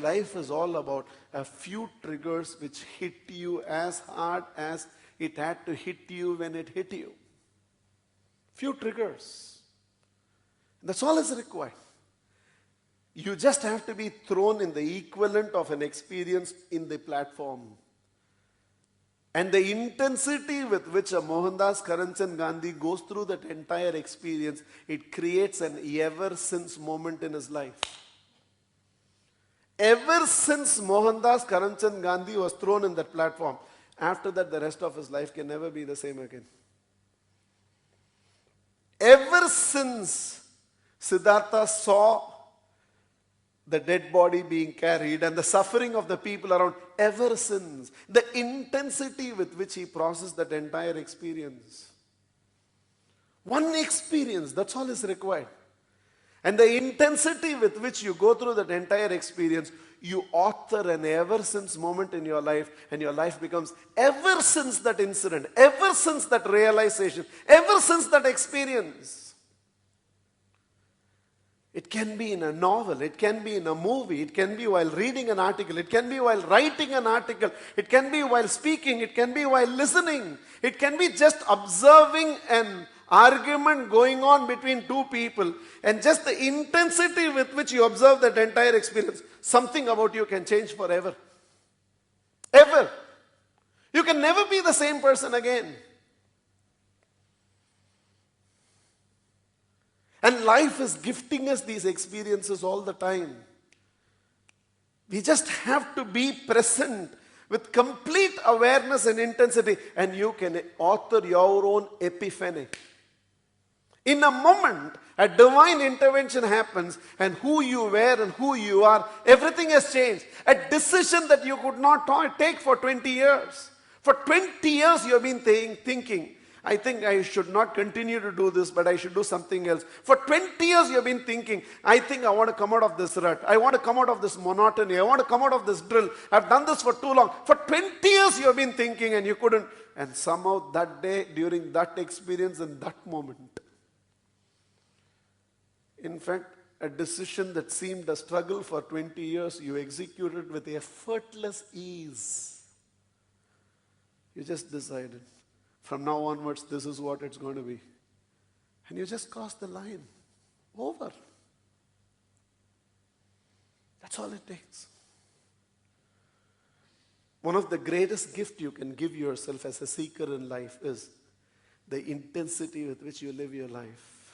life is all about a few triggers which hit you as hard as it had to hit you when it hit you. Few triggers. That's all is required. You just have to be thrown in the equivalent of an experience in the platform. And the intensity with which a Mohandas Karamchand Gandhi goes through that entire experience, it creates an ever since moment in his life. Ever since Mohandas Karamchand Gandhi was thrown in that platform, after that the rest of his life can never be the same again. Ever since Siddhartha saw the dead body being carried and the suffering of the people around, ever since, the intensity with which he processed that entire experience. One experience, that's all is required. And the intensity with which you go through that entire experience, you author an ever since moment in your life, and your life becomes ever since that incident, ever since that realization, ever since that experience. It can be in a novel, it can be in a movie, it can be while reading an article, it can be while writing an article, it can be while speaking, it can be while listening, it can be just observing an argument going on between two people, and just the intensity with which you observe that entire experience, something about you can change forever. Ever. You can never be the same person again. And life is gifting us these experiences all the time. We just have to be present with complete awareness and intensity, and you can author your own epiphany. In a moment, a divine intervention happens, and who you were and who you are, everything has changed. A decision that you could not take for 20 years. For 20 years you have been thinking, I think I should not continue to do this, but I should do something else. For 20 years you have been thinking, I think I want to come out of this rut. I want to come out of this monotony. I want to come out of this drill. I've done this for too long. For 20 years you have been thinking and you couldn't. And somehow that day, during that experience and that moment, in fact, a decision that seemed a struggle for 20 years, you executed with effortless ease. You just decided, from now onwards, this is what it's going to be. And you just crossed the line. Over. That's all it takes. One of the greatest gifts you can give yourself as a seeker in life is the intensity with which you live your life.